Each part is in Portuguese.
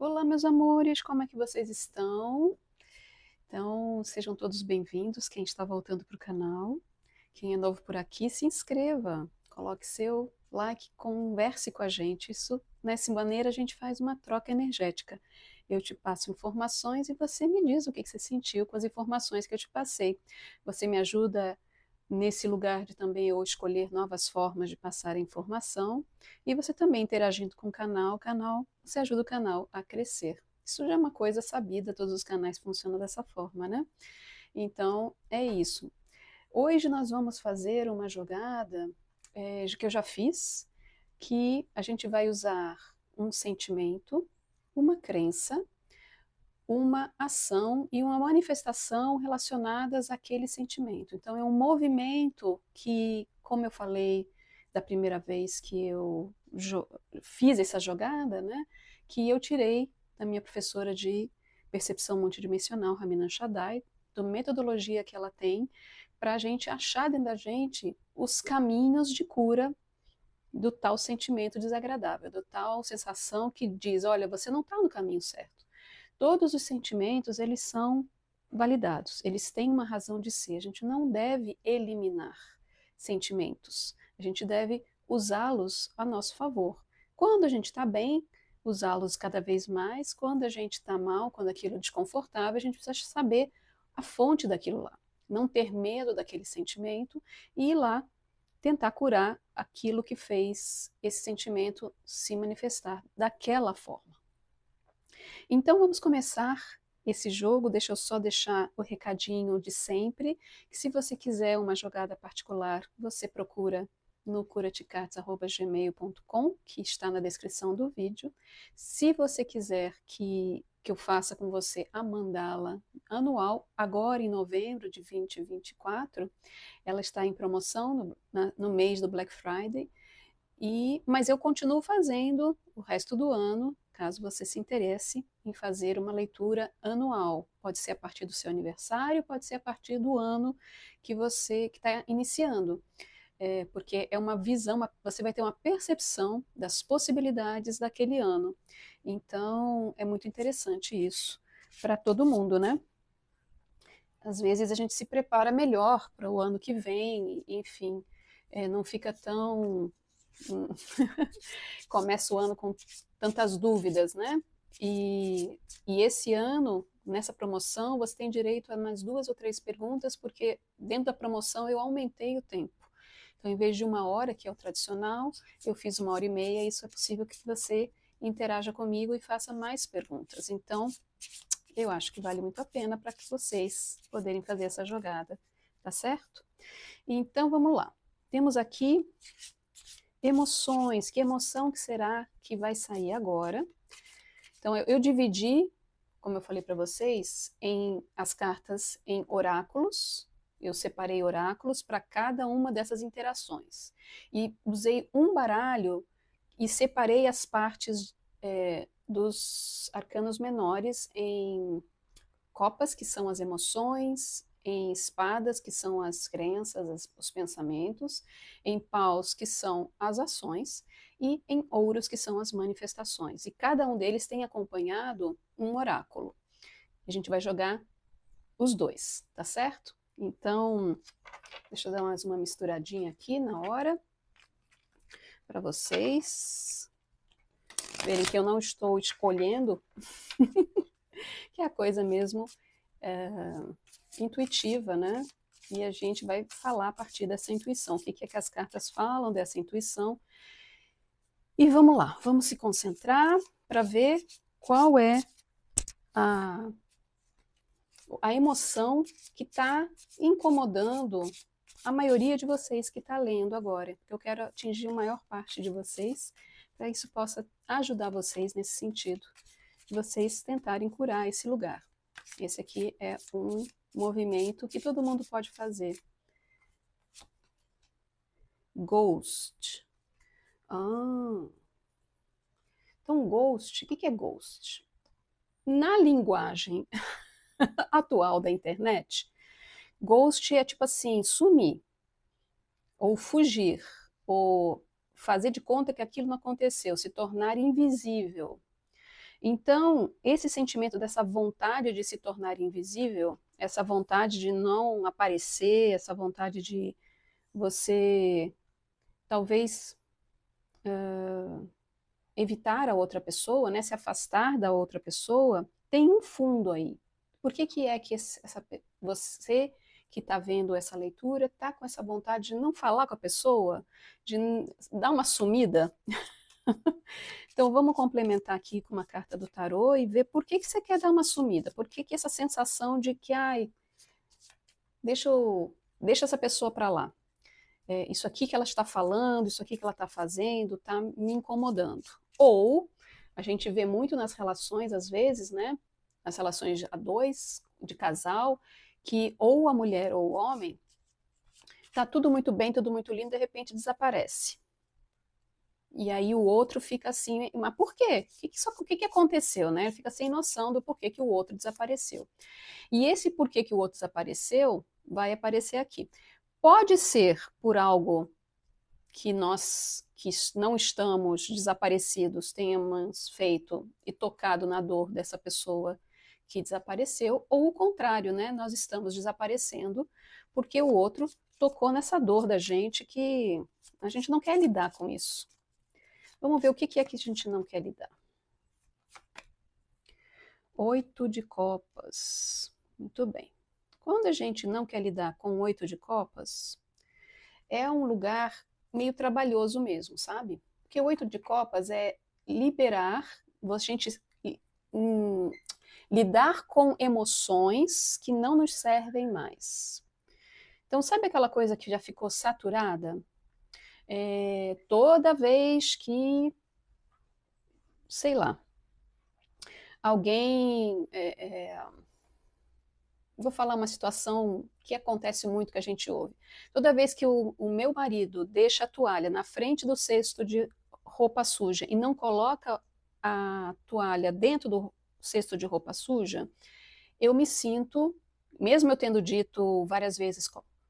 Olá, meus amores, como é que vocês estão? Então, sejam todos bem-vindos, quem está voltando para o canal. Quem é novo por aqui, se inscreva, coloque seu like, converse com a gente. Nessa maneira, a gente faz uma troca energética. Eu te passo informações e você me diz o que você sentiu com as informações que eu te passei. Você me ajuda nesse lugar de também eu escolher novas formas de passar a informação e você também interagindo com o canal, você ajuda o canal a crescer. Isso já é uma coisa sabida, todos os canais funcionam dessa forma, né? Então, é isso. Hoje nós vamos fazer uma jogada que eu já fiz, que a gente vai usar um sentimento, uma crença, uma ação e uma manifestação relacionadas àquele sentimento. Então, é um movimento que, como eu falei da primeira vez que eu fiz essa jogada, né, que eu tirei da minha professora de percepção multidimensional, Ramina Shaddai, da metodologia que ela tem, para a gente achar dentro da gente os caminhos de cura do tal sentimento desagradável, da tal sensação que diz, olha, você não está no caminho certo. Todos os sentimentos, eles são validados, eles têm uma razão de ser. A gente não deve eliminar sentimentos, a gente deve usá-los a nosso favor. Quando a gente está bem, usá-los cada vez mais. Quando a gente está mal, quando aquilo é desconfortável, a gente precisa saber a fonte daquilo lá. Não ter medo daquele sentimento e ir lá tentar curar aquilo que fez esse sentimento se manifestar daquela forma. Então vamos começar esse jogo. Deixa eu só deixar o recadinho de sempre, que se você quiser uma jogada particular, você procura no curatecartas@gmail.com, que está na descrição do vídeo. Se você quiser que eu faça com você a mandala anual, agora em novembro de 2024, ela está em promoção no mês do Black Friday, mas eu continuo fazendo o resto do ano, caso você se interesse em fazer uma leitura anual. Pode ser a partir do seu aniversário, pode ser a partir do ano que você está iniciando. Porque é uma visão, você vai ter uma percepção das possibilidades daquele ano. Então, é muito interessante isso para todo mundo, né? Às vezes a gente se prepara melhor para o ano que vem, enfim, não fica tão começa o ano com tantas dúvidas, né? E esse ano, nessa promoção, você tem direito a mais 2 ou 3 perguntas, porque dentro da promoção eu aumentei o tempo. Então, em vez de 1 hora, que é o tradicional, eu fiz 1 hora e meia, e isso é possível que você interaja comigo e faça mais perguntas. Então, eu acho que vale muito a pena para que vocês poderem fazer essa jogada, tá certo? Então, vamos lá. Temos aqui emoções. Que emoção que será que vai sair agora? Então, eu dividi, como eu falei para vocês, as cartas em oráculos. Eu separei oráculos para cada uma dessas interações. E usei um baralho e separei as partes dos arcanos menores em copas, que são as emoções, em espadas, que são as crenças, os pensamentos, em paus, que são as ações, e em ouros, que são as manifestações. E cada um deles tem acompanhado um oráculo. A gente vai jogar os dois, tá certo? Então, deixa eu dar mais uma misturadinha aqui na hora, para vocês verem que eu não estou escolhendo, que é a coisa mesmo intuitiva, né? E a gente vai falar a partir dessa intuição. O que é que as cartas falam dessa intuição? E vamos lá, vamos se concentrar para ver qual é a emoção que está incomodando a maioria de vocês que está lendo agora. Eu quero atingir a maior parte de vocês, para isso possa ajudar vocês nesse sentido, de vocês tentarem curar esse lugar. Esse aqui é um movimento que todo mundo pode fazer. Ghost. Então, ghost, o que é ghost? Na linguagem atual da internet, ghost é tipo assim, sumir, ou fugir, ou fazer de conta que aquilo não aconteceu, se tornar invisível. Então, esse sentimento dessa vontade de se tornar invisível, essa vontade de não aparecer, essa vontade de você talvez evitar a outra pessoa, né, se afastar da outra pessoa, tem um fundo aí. Por que é que você que está vendo essa leitura está com essa vontade de não falar com a pessoa, de dar uma sumida? Então vamos complementar aqui com uma carta do tarô e ver por que você quer dar uma sumida, por que essa sensação de que, ai, deixa essa pessoa para lá. Isso aqui que ela está falando, isso aqui que ela está fazendo, está me incomodando. Ou a gente vê muito nas relações, às vezes, né? Nas relações a dois, de casal, que ou a mulher ou o homem está tudo muito bem, tudo muito lindo, de repente desaparece. E aí o outro fica assim, mas por quê? O que aconteceu, né? Ele fica sem noção do porquê que o outro desapareceu. E esse porquê que o outro desapareceu vai aparecer aqui. Pode ser por algo que nós que não estamos desaparecidos tenhamos feito e tocado na dor dessa pessoa que desapareceu, ou o contrário, né? Nós estamos desaparecendo porque o outro tocou nessa dor da gente que a gente não quer lidar com isso. Vamos ver o que é que a gente não quer lidar. 8 de copas. Muito bem. Quando a gente não quer lidar com 8 de copas, é um lugar meio trabalhoso mesmo, sabe? Porque o 8 de copas é liberar, a gente lidar com emoções que não nos servem mais. Então, sabe aquela coisa que já ficou saturada? Toda vez que, sei lá, alguém. Vou falar uma situação que acontece muito, que a gente ouve. Toda vez que o meu marido deixa a toalha na frente do cesto de roupa suja e não coloca a toalha dentro do cesto de roupa suja, eu me sinto, mesmo eu tendo dito várias vezes,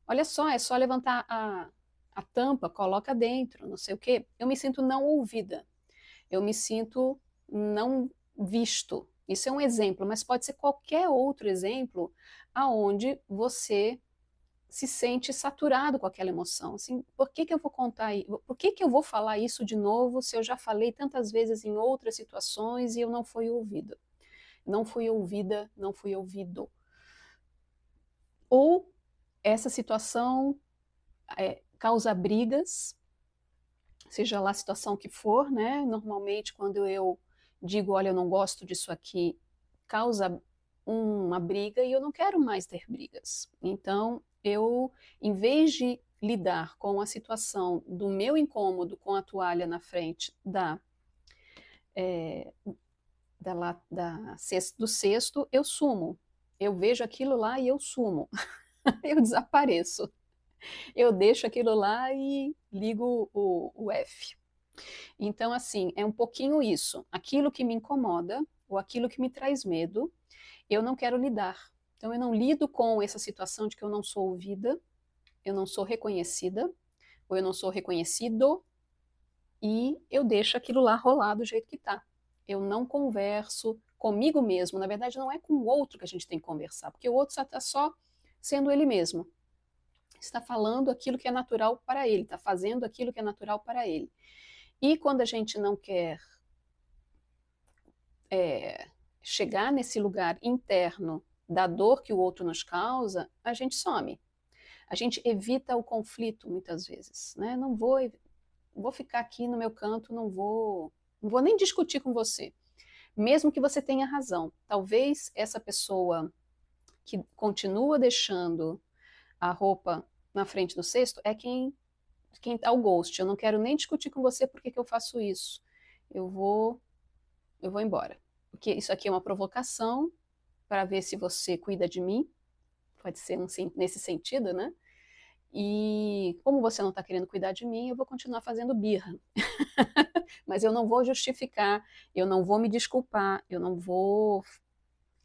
olha só, é só levantar a tampa, coloca dentro, não sei o quê, eu me sinto não ouvida, eu me sinto não visto. Isso é um exemplo, mas pode ser qualquer outro exemplo aonde você se sente saturado com aquela emoção. Assim, por que eu vou contar, por que eu vou falar isso de novo se eu já falei tantas vezes em outras situações e eu não fui ouvida? Não fui ouvida, não fui ouvido. Ou essa situação causa brigas, seja lá a situação que for, né? Normalmente, quando eu digo, olha, eu não gosto disso aqui, causa uma briga e eu não quero mais ter brigas. Então, eu, em vez de lidar com a situação do meu incômodo com a toalha na frente do cesto, eu sumo. Eu vejo aquilo lá e eu sumo. Eu desapareço. Eu deixo aquilo lá e ligo o F. Então, assim, é um pouquinho isso. Aquilo que me incomoda ou aquilo que me traz medo, eu não quero lidar. Então, eu não lido com essa situação de que eu não sou ouvida, eu não sou reconhecida, ou eu não sou reconhecido, e eu deixo aquilo lá rolar do jeito que está. Eu não converso comigo mesmo. Na verdade, não é com o outro que a gente tem que conversar, porque o outro está só sendo ele mesmo. Está falando aquilo que é natural para ele, está fazendo aquilo que é natural para ele. E quando a gente não quer chegar nesse lugar interno da dor que o outro nos causa, a gente some. A gente evita o conflito muitas vezes, né? Não vou ficar aqui no meu canto, não vou nem discutir com você, mesmo que você tenha razão. Talvez essa pessoa que continua deixando a roupa na frente do cesto é quem tá o ghost. Eu não quero nem discutir com você porque que eu faço isso. Eu vou embora. Porque isso aqui é uma provocação para ver se você cuida de mim. Pode ser nesse sentido, né? E como você não está querendo cuidar de mim, eu vou continuar fazendo birra. Mas eu não vou justificar, eu não vou me desculpar, eu não vou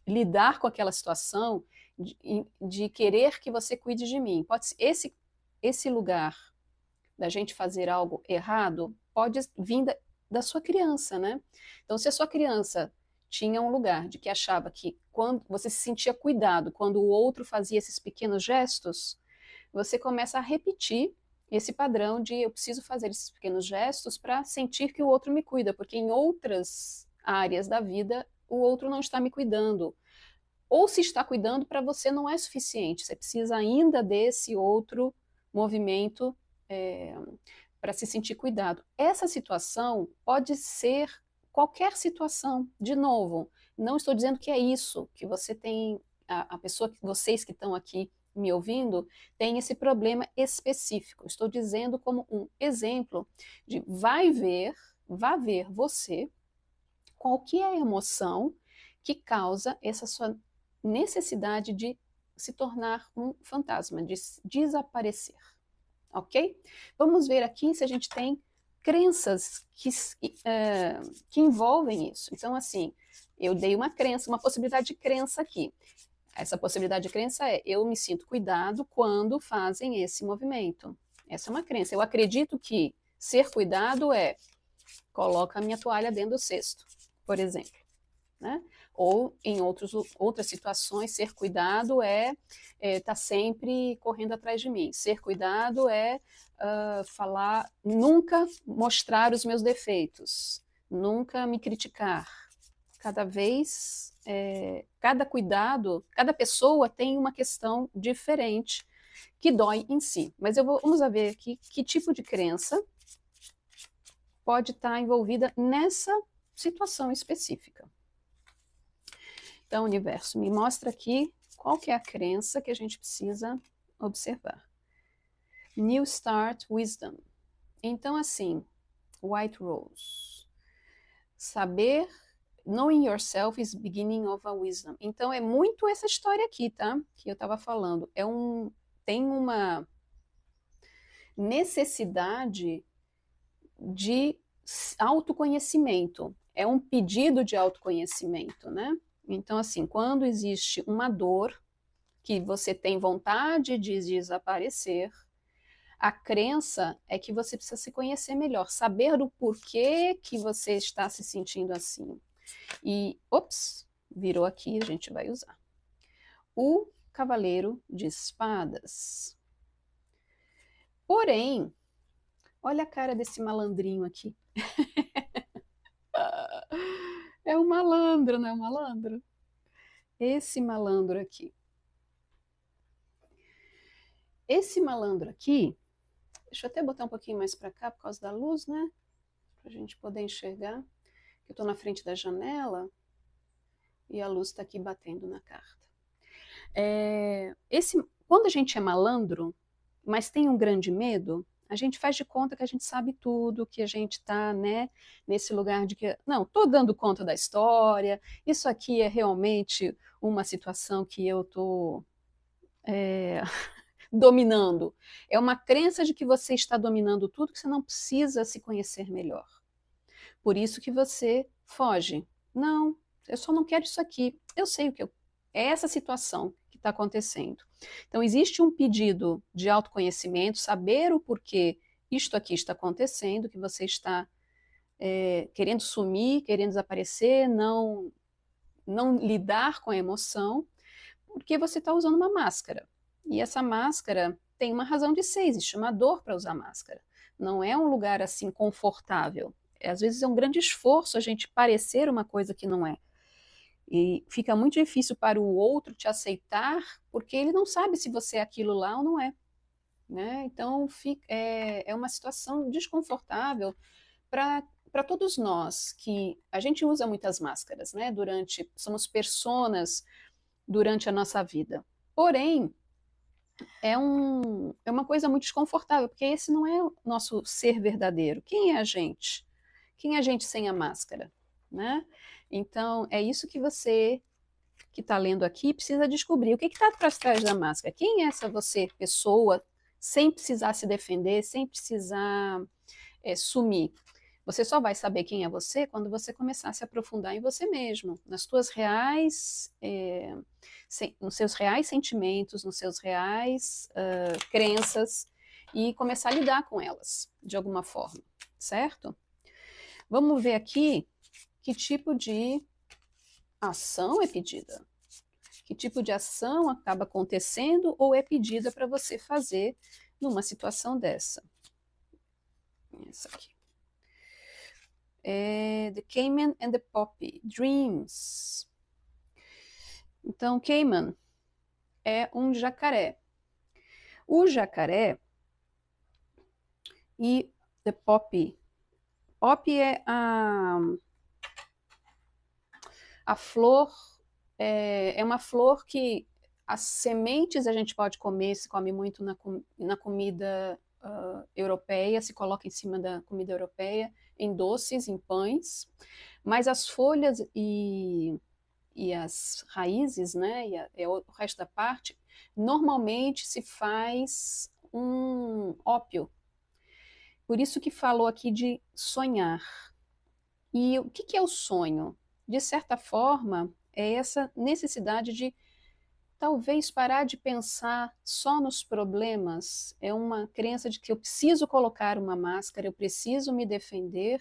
lidar com aquela situação de querer que você cuide de mim. Pode ser esse lugar da gente fazer algo errado pode vir da sua criança, né? Então, se a sua criança tinha um lugar de que achava que quando você se sentia cuidado, quando o outro fazia esses pequenos gestos, você começa a repetir esse padrão de eu preciso fazer esses pequenos gestos para sentir que o outro me cuida, porque em outras áreas da vida o outro não está me cuidando. Ou se está cuidando, para você não é suficiente, você precisa ainda desse outro movimento para se sentir cuidado. Essa situação pode ser qualquer situação, de novo, não estou dizendo que é isso, que você tem, a pessoa, vocês que estão aqui me ouvindo, tem esse problema específico. Estou dizendo como um exemplo de vá ver você, qual que é a emoção que causa essa sua necessidade de se tornar um fantasma, de desaparecer, ok? Vamos ver aqui se a gente tem crenças que envolvem isso. Então, assim, eu dei uma crença, uma possibilidade de crença aqui. Essa possibilidade de crença é: eu me sinto cuidado quando fazem esse movimento. Essa é uma crença. Eu acredito que ser cuidado é coloca a minha toalha dentro do cesto, por exemplo. Né? Ou em outras situações, ser cuidado é estar sempre correndo atrás de mim. Ser cuidado é falar, nunca mostrar os meus defeitos, nunca me criticar. Cada vez, cada cuidado, cada pessoa tem uma questão diferente que dói em si. Mas vamos ver aqui que tipo de crença pode estar envolvida nessa situação específica. Então, universo, me mostra aqui qual que é a crença que a gente precisa observar. New Start Wisdom. Então, assim, White Rose. Saber, knowing yourself is beginning of a wisdom. Então, é muito essa história aqui, tá? Que eu estava falando. Tem uma necessidade de autoconhecimento. É um pedido de autoconhecimento, né? Então, assim, quando existe uma dor que você tem vontade de desaparecer, a crença é que você precisa se conhecer melhor, saber do porquê que você está se sentindo assim. E, ops, virou aqui, a gente vai usar. O Cavaleiro de Espadas. Porém, olha a cara desse malandrinho aqui. É um malandro, não é um malandro? Esse malandro aqui. Esse malandro aqui, deixa eu até botar um pouquinho mais para cá por causa da luz, né? Para a gente poder enxergar. Eu estou na frente da janela e a luz está aqui batendo na carta. Quando a gente é malandro, mas tem um grande medo, a gente faz de conta que a gente sabe tudo, que a gente está, né, nesse lugar de que, não, estou dando conta da história, isso aqui é realmente uma situação que eu estou dominando. É uma crença de que você está dominando tudo, que você não precisa se conhecer melhor. Por isso que você foge. Não, eu só não quero isso aqui. Eu sei o que é essa situação que está acontecendo. Então, existe um pedido de autoconhecimento, saber o porquê isto aqui está acontecendo, que você está querendo sumir, querendo desaparecer, não lidar com a emoção, porque você está usando uma máscara. E essa máscara tem uma razão de ser, existe uma dor para usar máscara. Não é um lugar assim confortável. Às vezes é um grande esforço a gente parecer uma coisa que não é. E fica muito difícil para o outro te aceitar, porque ele não sabe se você é aquilo lá ou não é. Né? Então é uma situação desconfortável para todos nós, que a gente usa muitas máscaras, né? Somos personas durante a nossa vida. Porém, é uma coisa muito desconfortável, porque esse não é o nosso ser verdadeiro. Quem é a gente? Quem é a gente sem a máscara? Né? Então, é isso que você que está lendo aqui precisa descobrir. O que está por trás da máscara? Quem é essa você, pessoa, sem precisar se defender, sem precisar sumir? Você só vai saber quem é você quando você começar a se aprofundar em você mesmo, nos seus reais sentimentos, nos seus reais crenças, e começar a lidar com elas de alguma forma, certo? Vamos ver aqui que tipo de A ação é pedida. Que tipo de ação acaba acontecendo ou é pedida para você fazer numa situação dessa? Essa aqui. The Cayman and the Poppy, Dreams. Então, Cayman é um jacaré. O jacaré e the Poppy. Poppy é a flor, é uma flor que as sementes a gente pode comer, se come muito na comida europeia, se coloca em cima da comida europeia, em doces, em pães, mas as folhas e as raízes, né, e o resto da parte, normalmente se faz um ópio. Por isso que falou aqui de sonhar. E o que é o sonho? De certa forma, é essa necessidade de talvez parar de pensar só nos problemas. É uma crença de que eu preciso colocar uma máscara, eu preciso me defender,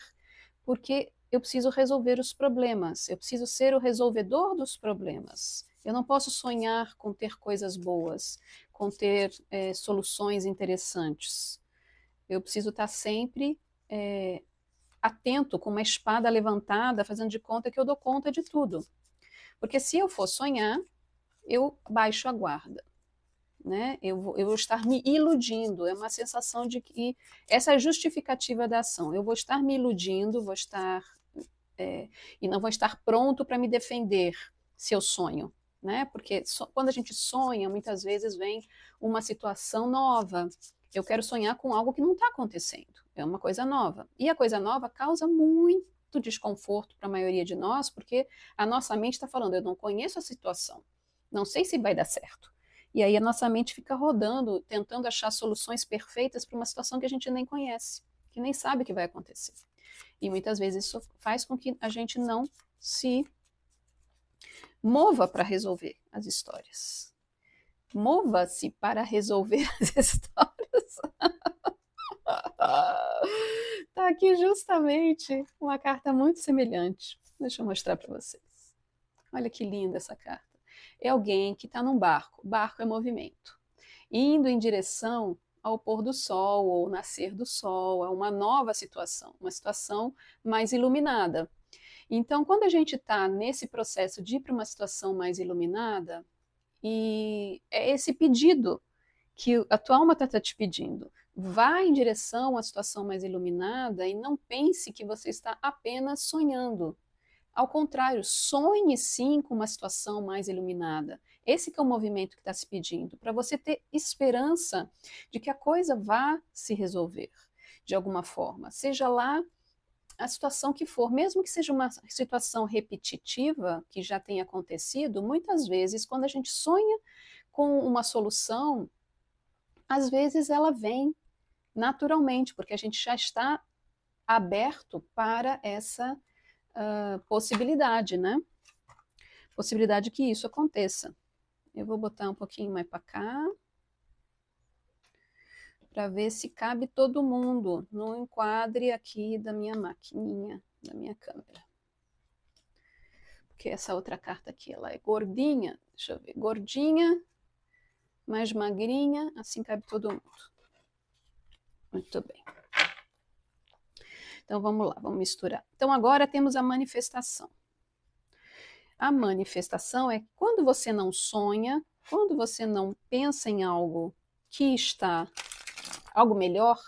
porque eu preciso resolver os problemas, eu preciso ser o resolvedor dos problemas. Eu não posso sonhar com ter coisas boas, com ter soluções interessantes. Eu preciso estar sempre atento, com uma espada levantada, fazendo de conta que eu dou conta de tudo. Porque se eu for sonhar, eu baixo a guarda. Né? Eu vou estar me iludindo, é uma sensação de que essa é a justificativa da ação. Eu vou estar me iludindo, vou estar e não vou estar pronto para me defender se eu sonho, né? Porque quando a gente sonha, muitas vezes vem uma situação nova. Eu quero sonhar com algo que não está acontecendo, é uma coisa nova. E a coisa nova causa muito desconforto para a maioria de nós, porque a nossa mente está falando, eu não conheço a situação, não sei se vai dar certo. E aí a nossa mente fica rodando, tentando achar soluções perfeitas para uma situação que a gente nem conhece, que nem sabe o que vai acontecer. E muitas vezes isso faz com que a gente não se mova para resolver as histórias. Mova-se para resolver as histórias. Tá aqui justamente uma carta muito semelhante. Deixa eu mostrar para vocês. Olha que linda essa carta. É alguém que está num barco. Barco é movimento. Indo em direção ao pôr do sol ou nascer do sol, a uma nova situação, uma situação mais iluminada. Então, quando a gente está nesse processo de ir para uma situação mais iluminada, e é esse pedido que a tua alma está te pedindo, vá em direção à situação mais iluminada e não pense que você está apenas sonhando. Ao contrário, sonhe sim com uma situação mais iluminada. Esse que é o movimento que está se pedindo, para você ter esperança de que a coisa vá se resolver de alguma forma. Seja lá a situação que for, mesmo que seja uma situação repetitiva, que já tenha acontecido, muitas vezes, quando a gente sonha com uma solução, às vezes ela vem naturalmente, porque a gente já está aberto para essa possibilidade, né? Possibilidade que isso aconteça. Eu vou botar um pouquinho mais para cá, para ver se cabe todo mundo no enquadre aqui da minha maquininha, da minha câmera. Porque essa outra carta aqui, ela é gordinha, deixa eu ver, gordinha, mais magrinha, assim cabe todo mundo. Muito bem. Então vamos lá, vamos misturar. Então agora temos a manifestação. A manifestação é quando você não sonha, quando você não pensa em algo que está, algo melhor,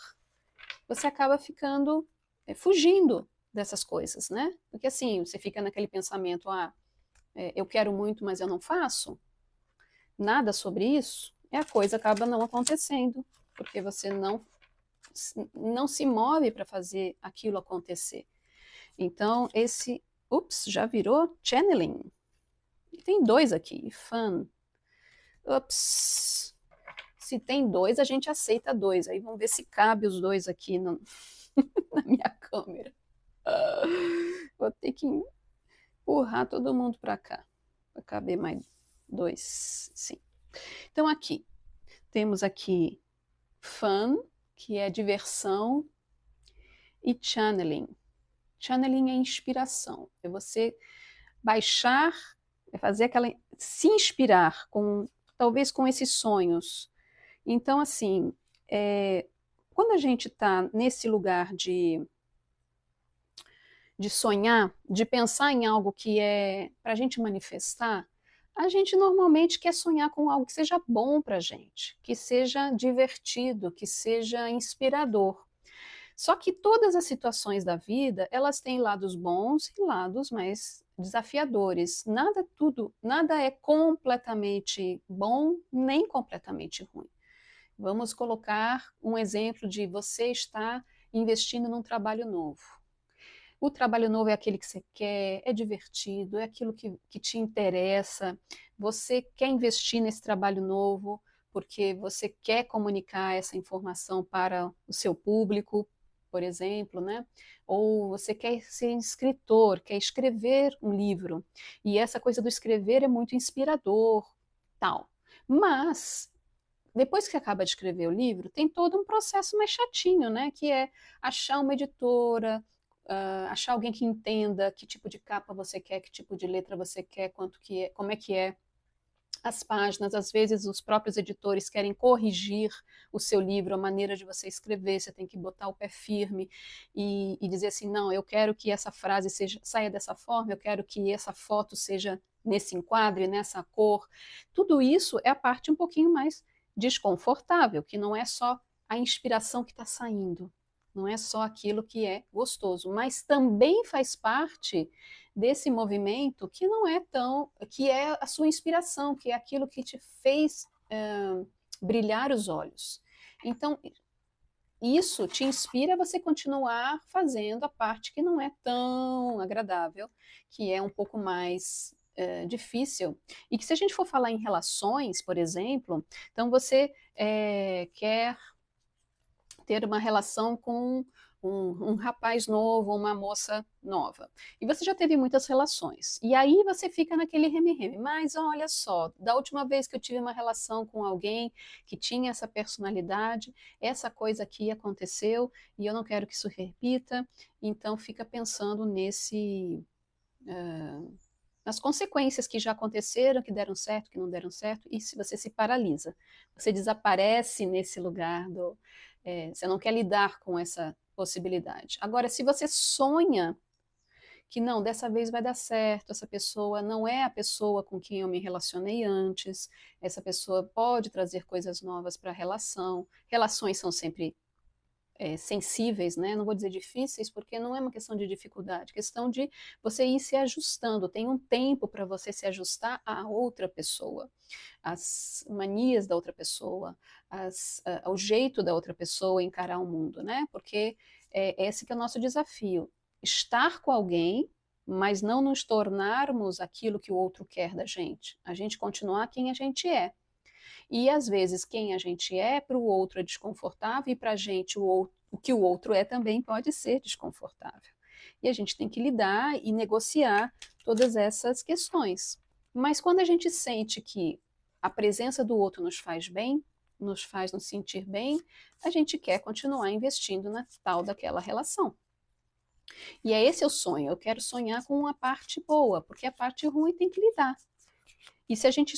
você acaba ficando, fugindo dessas coisas, né? Porque assim, você fica naquele pensamento, eu quero muito, mas eu não faço nada sobre isso, e a coisa acaba não acontecendo, porque você não se move para fazer aquilo acontecer. Então, já virou channeling. Tem dois aqui, fun. Se tem dois, a gente aceita dois. Aí vamos ver se cabe os dois aqui na minha câmera. Vou ter que empurrar todo mundo para cá, para caber mais dois, sim. Então aqui, temos aqui fun, que é diversão, e channeling. Channeling é inspiração, é você baixar, fazer aquela, se inspirar com, talvez com esses sonhos. Então, assim, quando a gente está nesse lugar de sonhar, de pensar em algo que é para a gente manifestar, a gente normalmente quer sonhar com algo que seja bom para a gente, que seja divertido, que seja inspirador. Só que todas as situações da vida, elas têm lados bons e lados mais desafiadores. Nada é completamente bom nem completamente ruim. Vamos colocar um exemplo de você estar investindo num trabalho novo. O trabalho novo é aquele que você quer, é divertido, é aquilo que te interessa. Você quer investir nesse trabalho novo porque você quer comunicar essa informação para o seu público, por exemplo, né? Ou você quer ser escritor, quer escrever um livro. E essa coisa do escrever é muito inspirador, tal. Mas depois que acaba de escrever o livro, tem todo um processo mais chatinho, né? Que é achar uma editora, achar alguém que entenda que tipo de capa você quer, que tipo de letra você quer, quanto que é, como é que é as páginas. Às vezes os próprios editores querem corrigir o seu livro, a maneira de você escrever, você tem que botar o pé firme e dizer assim, não, eu quero que essa frase saia dessa forma, eu quero que essa foto seja nesse enquadre, nessa cor. Tudo isso é a parte um pouquinho mais desconfortável, que não é só a inspiração que está saindo, não é só aquilo que é gostoso, mas também faz parte desse movimento que não é tão, que é a sua inspiração, que é aquilo que te fez brilhar os olhos. Então, isso te inspira a você continuar fazendo a parte que não é tão agradável, que é um pouco mais difícil. E que se a gente for falar em relações, por exemplo, então você quer ter uma relação com um rapaz novo, uma moça nova. E você já teve muitas relações. E aí você fica naquele reme-reme. Mas olha só, da última vez que eu tive uma relação com alguém que tinha essa personalidade, essa coisa aqui aconteceu e eu não quero que isso repita. Então fica pensando nas consequências que já aconteceram, que deram certo, que não deram certo, e se você se paralisa, você desaparece nesse lugar você não quer lidar com essa possibilidade. Agora, se você sonha que não, dessa vez vai dar certo, essa pessoa não é a pessoa com quem eu me relacionei antes, essa pessoa pode trazer coisas novas para a relação. Relações são sempre sensíveis, né? Não vou dizer difíceis, porque não é uma questão de dificuldade, é questão de você ir se ajustando. Tem um tempo para você se ajustar a outra pessoa, as manias da outra pessoa, o jeito da outra pessoa encarar o mundo, né? Porque esse que é o nosso desafio: estar com alguém, mas não nos tornarmos aquilo que o outro quer da gente. A gente continuar quem a gente é. E às vezes quem a gente é para o outro é desconfortável e para a gente o que o outro é também pode ser desconfortável. E a gente tem que lidar e negociar todas essas questões. Mas quando a gente sente que a presença do outro nos faz bem, nos faz nos sentir bem, a gente quer continuar investindo na tal daquela relação. E é esse o sonho. Eu quero sonhar com uma parte boa, porque a parte ruim tem que lidar. E se a gente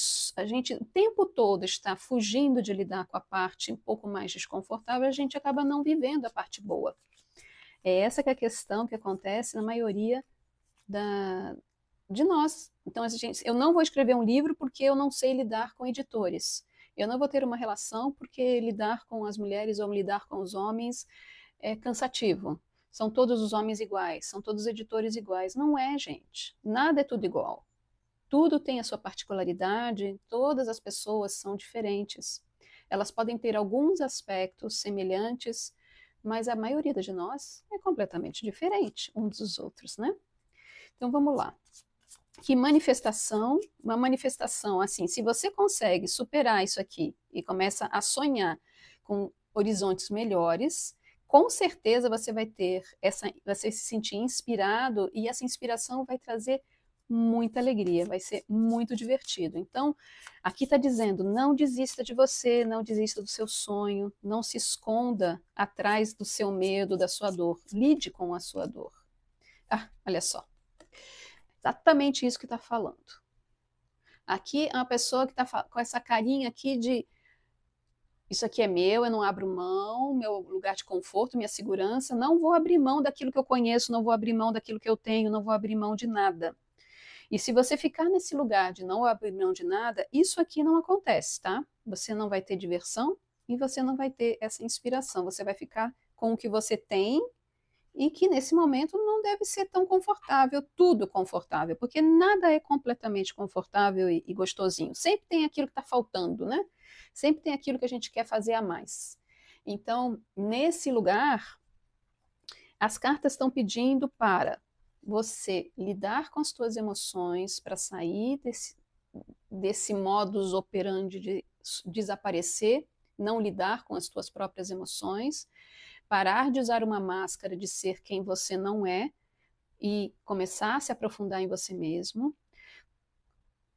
o tempo todo está fugindo de lidar com a parte um pouco mais desconfortável, a gente acaba não vivendo a parte boa. É essa que é a questão que acontece na maioria de nós. Então, eu não vou escrever um livro porque eu não sei lidar com editores. Eu não vou ter uma relação porque lidar com as mulheres ou lidar com os homens é cansativo. São todos os homens iguais, são todos os editores iguais. Não é, gente. Nada é tudo igual. Tudo tem a sua particularidade, todas as pessoas são diferentes. Elas podem ter alguns aspectos semelhantes, mas a maioria de nós é completamente diferente uns dos outros, né? Então vamos lá. Que manifestação, uma manifestação assim, se você consegue superar isso aqui e começa a sonhar com horizontes melhores, com certeza você vai se sentir inspirado e essa inspiração vai trazer muita alegria, vai ser muito divertido. Então, aqui está dizendo: não desista de você, não desista do seu sonho, não se esconda atrás do seu medo, da sua dor. Lide com a sua dor. Ah, olha só. Exatamente isso que está falando. Aqui é uma pessoa que está com essa carinha aqui de isso aqui é meu, eu não abro mão, meu lugar de conforto, minha segurança, não vou abrir mão daquilo que eu conheço, não vou abrir mão daquilo que eu tenho, não vou abrir mão de nada. E se você ficar nesse lugar de não abrir mão de nada, isso aqui não acontece, tá? Você não vai ter diversão e você não vai ter essa inspiração. Você vai ficar com o que você tem e que nesse momento não deve ser tão confortável, tudo confortável, porque nada é completamente confortável e gostosinho. Sempre tem aquilo que está faltando, né? Sempre tem aquilo que a gente quer fazer a mais. Então, nesse lugar, as cartas estão pedindo para você lidar com as suas emoções, para sair desse modus operandi de desaparecer, não lidar com as suas próprias emoções, parar de usar uma máscara de ser quem você não é e começar a se aprofundar em você mesmo,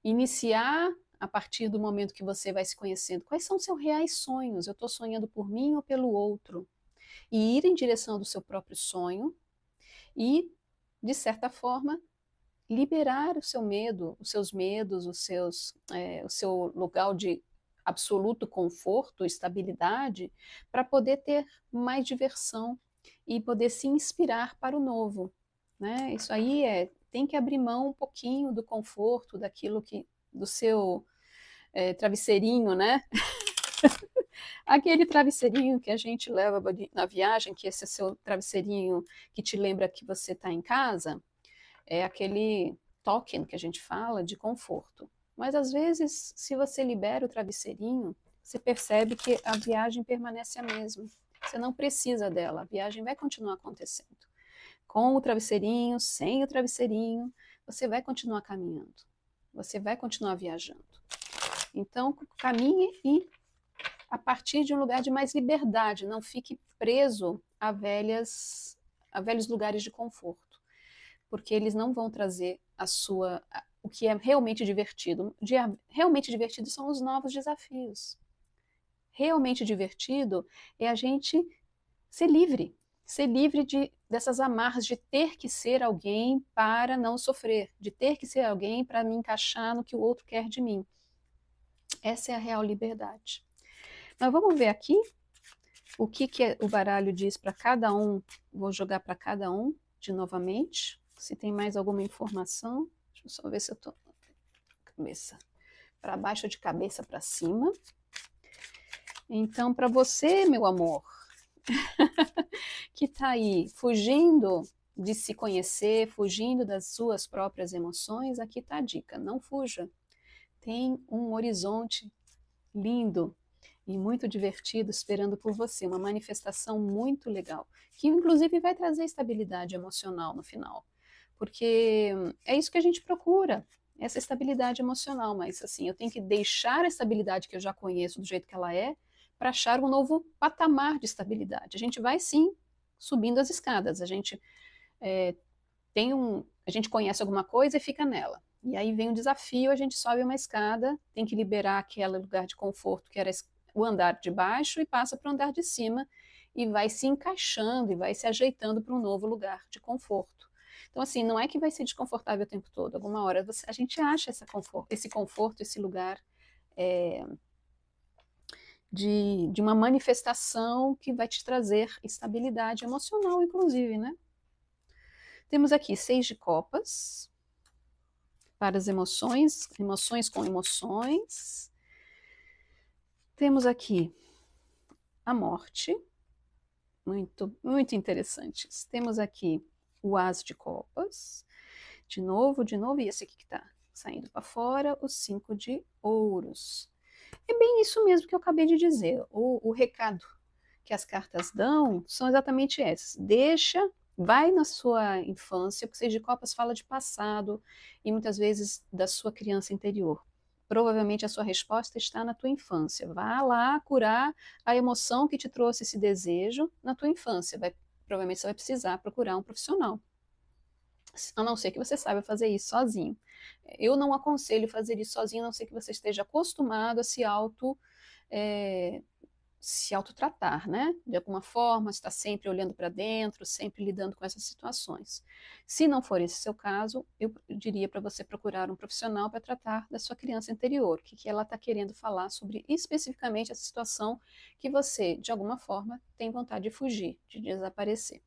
iniciar a partir do momento que você vai se conhecendo, quais são os seus reais sonhos? Eu estou sonhando por mim ou pelo outro? E ir em direção do seu próprio sonho e, de certa forma, liberar o seu medo, os seus medos, o seu lugar de absoluto conforto, estabilidade, para poder ter mais diversão e poder se inspirar para o novo. Né? Isso aí tem que abrir mão um pouquinho do conforto, daquilo que, do seu travesseirinho, né? Aquele travesseirinho que a gente leva na viagem, que esse é seu travesseirinho que te lembra que você está em casa, é aquele token que a gente fala de conforto. Mas às vezes, se você libera o travesseirinho, você percebe que a viagem permanece a mesma. Você não precisa dela, a viagem vai continuar acontecendo. Com o travesseirinho, sem o travesseirinho, você vai continuar caminhando. Você vai continuar viajando. Então, caminhe e a partir de um lugar de mais liberdade, não fique preso a velhos lugares de conforto, porque eles não vão trazer o que é realmente divertido. Realmente divertido são os novos desafios. Realmente divertido é a gente ser livre dessas amarras de ter que ser alguém para não sofrer, de ter que ser alguém para me encaixar no que o outro quer de mim. Essa é a real liberdade. Mas vamos ver aqui o que o baralho diz para cada um. Vou jogar para cada um de novamente. Se tem mais alguma informação. Deixa eu só ver se eu estou cabeça para baixo, de cabeça para cima. Então, para você, meu amor, que está aí fugindo de se conhecer, fugindo das suas próprias emoções, aqui está a dica: não fuja. Tem um horizonte lindo e muito divertido esperando por você, uma manifestação muito legal, que inclusive vai trazer estabilidade emocional no final, porque é isso que a gente procura, essa estabilidade emocional, mas assim, eu tenho que deixar a estabilidade que eu já conheço do jeito que ela é, para achar um novo patamar de estabilidade. A gente vai sim subindo as escadas, a gente a gente conhece alguma coisa e fica nela. E aí vem um desafio, a gente sobe uma escada, tem que liberar aquele lugar de conforto que era o andar de baixo e passa para o andar de cima e vai se encaixando e vai se ajeitando para um novo lugar de conforto. Então, assim, não é que vai ser desconfortável o tempo todo. Alguma hora a gente acha esse conforto, esse lugar de uma manifestação que vai te trazer estabilidade emocional, inclusive, né? Temos aqui 6 de copas para as emoções, emoções com emoções. Temos aqui a morte, muito, muito interessantes. Temos aqui o as de copas, de novo, e esse aqui que está saindo para fora, o 5 de ouros. É bem isso mesmo que eu acabei de dizer. O recado que as cartas dão são exatamente esses. Vai na sua infância, porque 6 de copas fala de passado e muitas vezes da sua criança interior. Provavelmente a sua resposta está na tua infância. Vá lá curar a emoção que te trouxe esse desejo na tua infância. Provavelmente você vai precisar procurar um profissional. A não ser que você saiba fazer isso sozinho. Eu não aconselho fazer isso sozinho, a não ser que você esteja acostumado a se se autotratar, né? De alguma forma, está sempre olhando para dentro, sempre lidando com essas situações. Se não for esse seu caso, eu diria para você procurar um profissional para tratar da sua criança interior, o que ela está querendo falar sobre especificamente essa situação que você, de alguma forma, tem vontade de fugir, de desaparecer.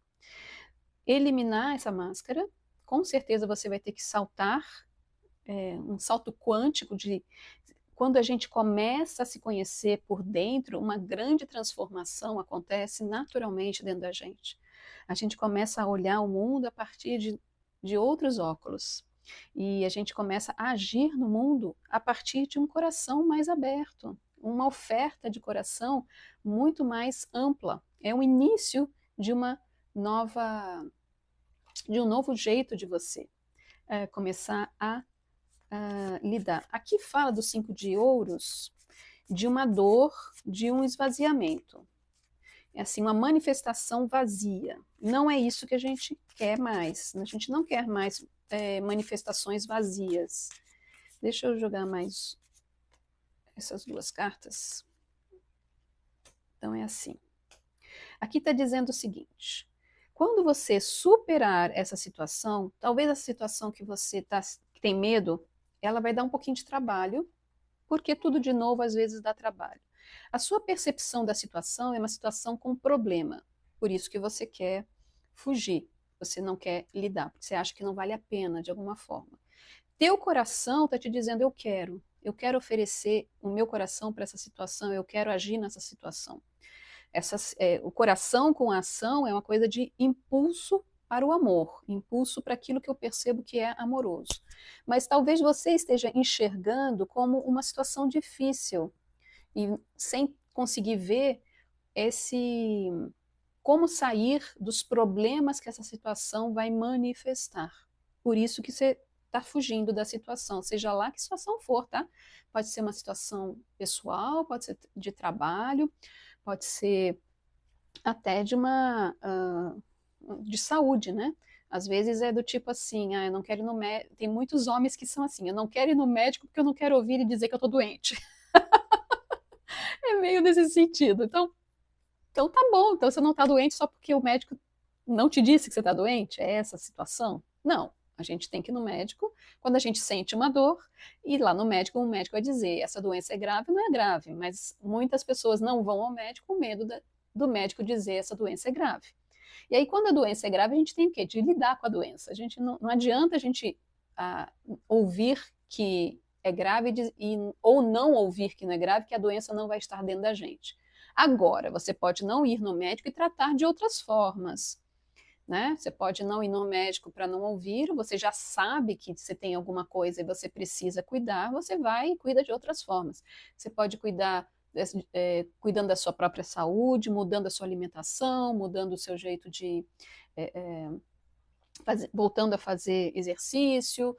Eliminar essa máscara, com certeza você vai ter que saltar, um salto quântico de quando a gente começa a se conhecer por dentro, uma grande transformação acontece naturalmente dentro da gente. A gente começa a olhar o mundo a partir de outros óculos. E a gente começa a agir no mundo a partir de um coração mais aberto, uma oferta de coração muito mais ampla. É o início de uma nova, de um novo jeito de você começar a lidar. Aqui fala do 5 de ouros, de uma dor, de um esvaziamento. É assim, uma manifestação vazia. Não é isso que a gente quer mais. A gente não quer mais manifestações vazias. Deixa eu jogar mais essas duas cartas. Então é assim. Aqui está dizendo o seguinte: quando você superar essa situação, talvez a situação que você que tem medo, ela vai dar um pouquinho de trabalho, porque tudo de novo às vezes dá trabalho. A sua percepção da situação é uma situação com problema, por isso que você quer fugir, você não quer lidar, porque você acha que não vale a pena de alguma forma. Teu coração está te dizendo: eu quero oferecer o meu coração para essa situação, eu quero agir nessa situação. O coração com a ação é uma coisa de impulso para o amor, impulso para aquilo que eu percebo que é amoroso. Mas talvez você esteja enxergando como uma situação difícil e sem conseguir ver esse como sair dos problemas que essa situação vai manifestar. Por isso que você está fugindo da situação, seja lá que situação for, tá? Pode ser uma situação pessoal, pode ser de trabalho, pode ser até de saúde, né? Às vezes é do tipo assim, eu não quero ir no médico. Tem muitos homens que são assim, eu não quero ir no médico porque eu não quero ouvir ele dizer que eu tô doente. É meio nesse sentido. Então tá bom, então você não tá doente só porque o médico não te disse que você tá doente? É essa a situação? Não. A gente tem que ir no médico quando a gente sente uma dor, e lá no médico, o médico vai dizer: essa doença é grave ou não é grave. Mas muitas pessoas não vão ao médico com medo do médico dizer essa doença é grave. E aí, quando a doença é grave, a gente tem o quê? De lidar com a doença. A gente não adianta a gente ouvir que é grave ou não ouvir que não é grave, que a doença não vai estar dentro da gente. Agora, você pode não ir no médico e tratar de outras formas. Né? Você pode não ir no médico para não ouvir, você já sabe que você tem alguma coisa e você precisa cuidar, você vai e cuida de outras formas. Você pode cuidar cuidando da sua própria saúde, mudando a sua alimentação, mudando o seu jeito de voltando a fazer exercício,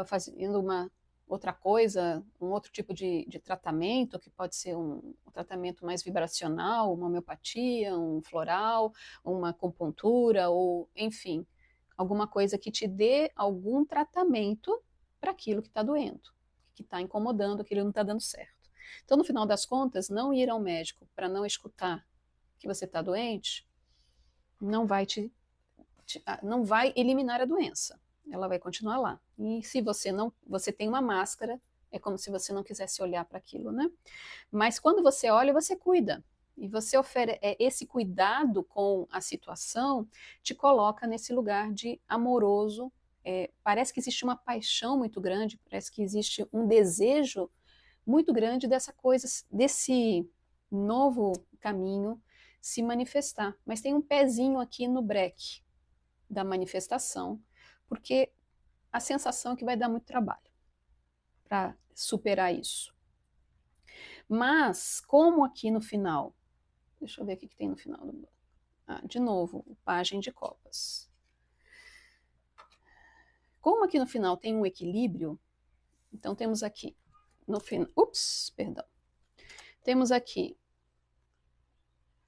fazendo uma outra coisa, um outro tipo de tratamento, que pode ser um tratamento mais vibracional, uma homeopatia, um floral, uma acupuntura, ou enfim, alguma coisa que te dê algum tratamento para aquilo que está doendo, que está incomodando, aquilo que não está dando certo. Então, no final das contas, não ir ao médico para não escutar que você está doente, não vai eliminar a doença. Ela vai continuar lá. E se você tem uma máscara, é como se você não quisesse olhar para aquilo, né? Mas quando você olha, você cuida. E você oferece esse cuidado com a situação, te coloca nesse lugar de amoroso. Parece que existe uma paixão muito grande, parece que existe um desejo muito grande dessa coisa, desse novo caminho se manifestar. Mas tem um pezinho aqui no breque da manifestação, porque a sensação é que vai dar muito trabalho para superar isso. Mas, como aqui no final, deixa eu ver o que tem no final. De novo, o Pajem de Copas. Como aqui no final tem um equilíbrio, então temos aqui no final. Perdão. Temos aqui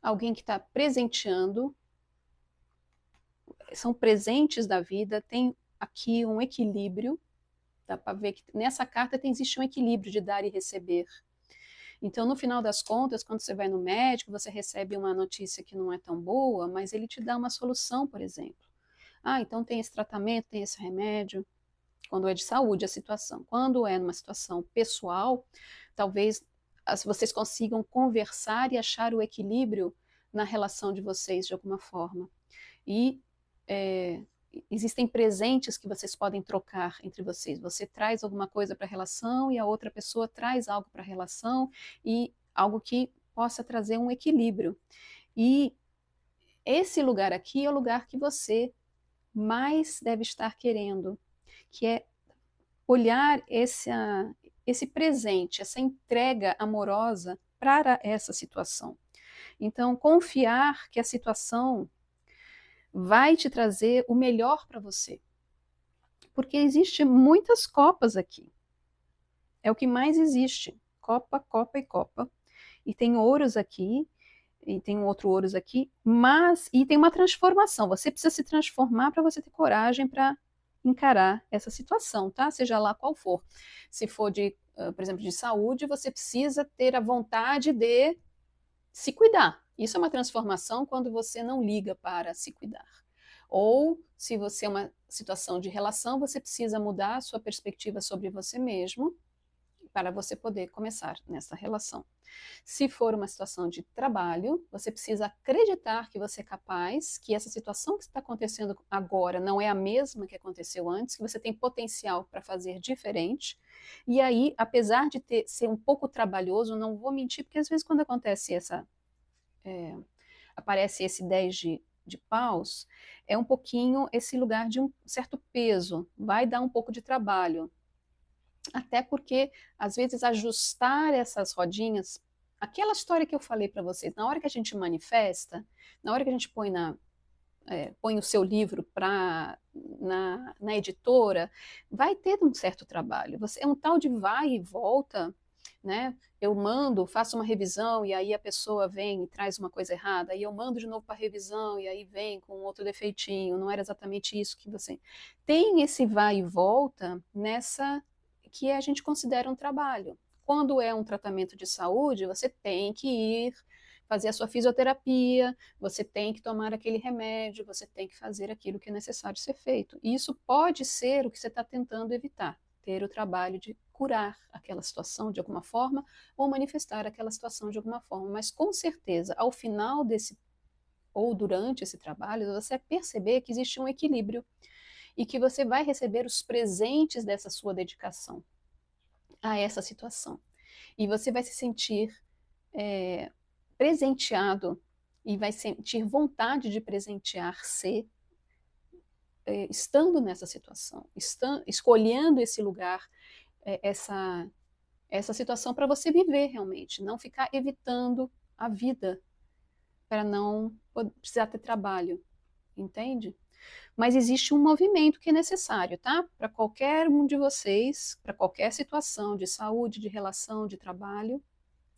alguém que está presenteando, são presentes da vida, tem aqui um equilíbrio, dá para ver que nessa carta existe um equilíbrio de dar e receber. Então, no final das contas, quando você vai no médico, você recebe uma notícia que não é tão boa, mas ele te dá uma solução, por exemplo. Ah, então tem esse tratamento, tem esse remédio. Quando é de saúde a situação. Quando é numa situação pessoal, talvez vocês consigam conversar e achar o equilíbrio na relação de vocês de alguma forma. E é, existem presentes que vocês podem trocar entre vocês. Você traz alguma coisa para a relação e a outra pessoa traz algo para a relação e algo que possa trazer um equilíbrio. E esse lugar aqui é o lugar que você mais deve estar querendo, que é olhar esse presente, essa entrega amorosa para essa situação. Então, confiar que a situação vai te trazer o melhor para você. Porque existe muitas copas aqui. É o que mais existe. Copa, copa e copa. E tem ouros aqui, e tem um outro ouros aqui, e tem uma transformação. Você precisa se transformar para você ter coragem para encarar essa situação, tá? Seja lá qual for. Se for de, por exemplo, de saúde, você precisa ter a vontade de se cuidar. Isso é uma transformação quando você não liga para se cuidar. Ou, se você é uma situação de relação, você precisa mudar a sua perspectiva sobre você mesmo para você poder começar nessa relação. Se for uma situação de trabalho, você precisa acreditar que você é capaz, que essa situação que está acontecendo agora não é a mesma que aconteceu antes, que você tem potencial para fazer diferente. E aí, apesar de ser um pouco trabalhoso, não vou mentir, porque às vezes quando acontece aparece esse 10 de paus, é um pouquinho esse lugar de um certo peso, vai dar um pouco de trabalho. Até porque, às vezes, ajustar essas rodinhas, aquela história que eu falei para vocês, na hora que a gente manifesta, na hora que a gente põe o seu livro na editora, vai ter um certo trabalho. É um tal de vai e volta, né? Eu mando, faço uma revisão e aí a pessoa vem e traz uma coisa errada, aí eu mando de novo para revisão e aí vem com outro defeitinho, não era exatamente isso que você. Tem esse vai e volta nessa que a gente considera um trabalho. Quando é um tratamento de saúde, você tem que ir fazer a sua fisioterapia, você tem que tomar aquele remédio, você tem que fazer aquilo que é necessário ser feito. E isso pode ser o que você está tentando evitar, ter o trabalho de curar aquela situação de alguma forma ou manifestar aquela situação de alguma forma. Mas com certeza, ao final desse ou durante esse trabalho, você vai perceber que existe um equilíbrio e que você vai receber os presentes dessa sua dedicação a essa situação. E você vai se sentir presenteado e vai sentir vontade de presentear-se estando nessa situação, escolhendo esse lugar, essa situação para você viver realmente, não ficar evitando a vida para não precisar ter trabalho, entende? Mas existe um movimento que é necessário, tá? Para qualquer um de vocês, para qualquer situação de saúde, de relação, de trabalho,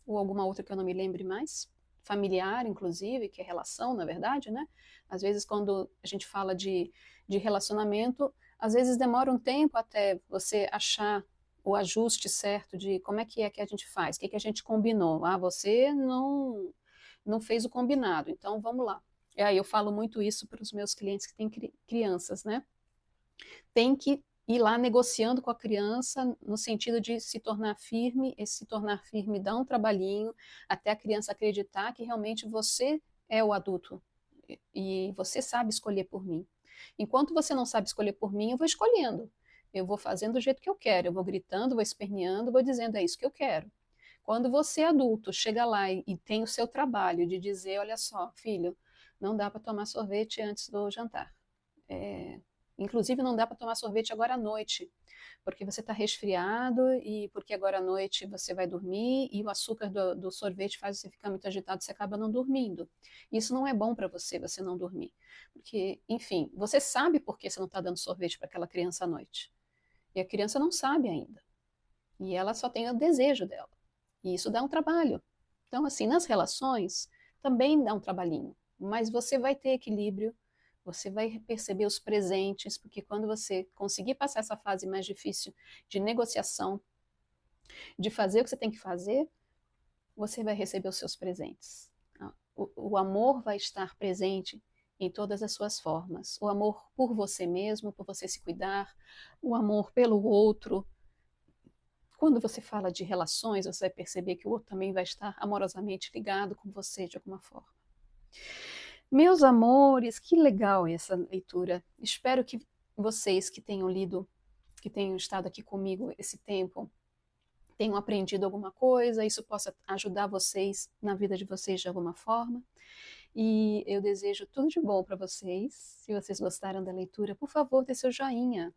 ou alguma outra que eu não me lembre mais, familiar, inclusive, que é relação, na verdade, né? Às vezes, quando a gente fala de relacionamento, às vezes demora um tempo até você achar o ajuste certo de como é que a gente faz, o que a gente combinou. Ah, você não fez o combinado, então vamos lá. E aí eu falo muito isso para os meus clientes que têm crianças, né? Tem que ir lá negociando com a criança no sentido de se tornar firme, esse se tornar firme dá um trabalhinho até a criança acreditar que realmente você é o adulto e você sabe escolher por mim. Enquanto você não sabe escolher por mim, eu vou escolhendo. Eu vou fazendo do jeito que eu quero, eu vou gritando, vou esperneando, vou dizendo é isso que eu quero. Quando você adulto chega lá e tem o seu trabalho de dizer, olha só, filho, não dá para tomar sorvete antes do jantar. Inclusive, não dá para tomar sorvete agora à noite, porque você está resfriado e porque agora à noite você vai dormir e o açúcar do sorvete faz você ficar muito agitado, você acaba não dormindo. Isso não é bom para você não dormir. Porque, enfim, você sabe por que você não está dando sorvete para aquela criança à noite. E a criança não sabe ainda. E ela só tem o desejo dela. E isso dá um trabalho. Então, assim, nas relações, também dá um trabalhinho. Mas você vai ter equilíbrio, você vai perceber os presentes, porque quando você conseguir passar essa fase mais difícil de negociação, de fazer o que você tem que fazer, você vai receber os seus presentes. O amor vai estar presente em todas as suas formas. O amor por você mesmo, por você se cuidar, o amor pelo outro. Quando você fala de relações, você vai perceber que o outro também vai estar amorosamente ligado com você de alguma forma. Meus amores, que legal essa leitura. Espero que vocês que tenham lido, que tenham estado aqui comigo esse tempo, tenham aprendido alguma coisa, isso possa ajudar vocês na vida de vocês de alguma forma. E eu desejo tudo de bom para vocês. Se vocês gostaram da leitura, por favor, dê seu joinha.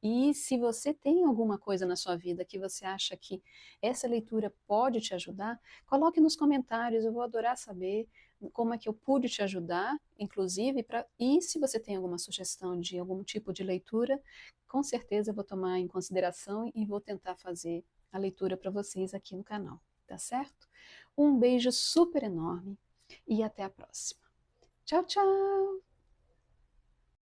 E se você tem alguma coisa na sua vida que você acha que essa leitura pode te ajudar, coloque nos comentários, eu vou adorar saber como é que eu pude te ajudar, inclusive, e se você tem alguma sugestão de algum tipo de leitura, com certeza eu vou tomar em consideração e vou tentar fazer a leitura para vocês aqui no canal, tá certo? Um beijo super enorme e até a próxima. Tchau, tchau!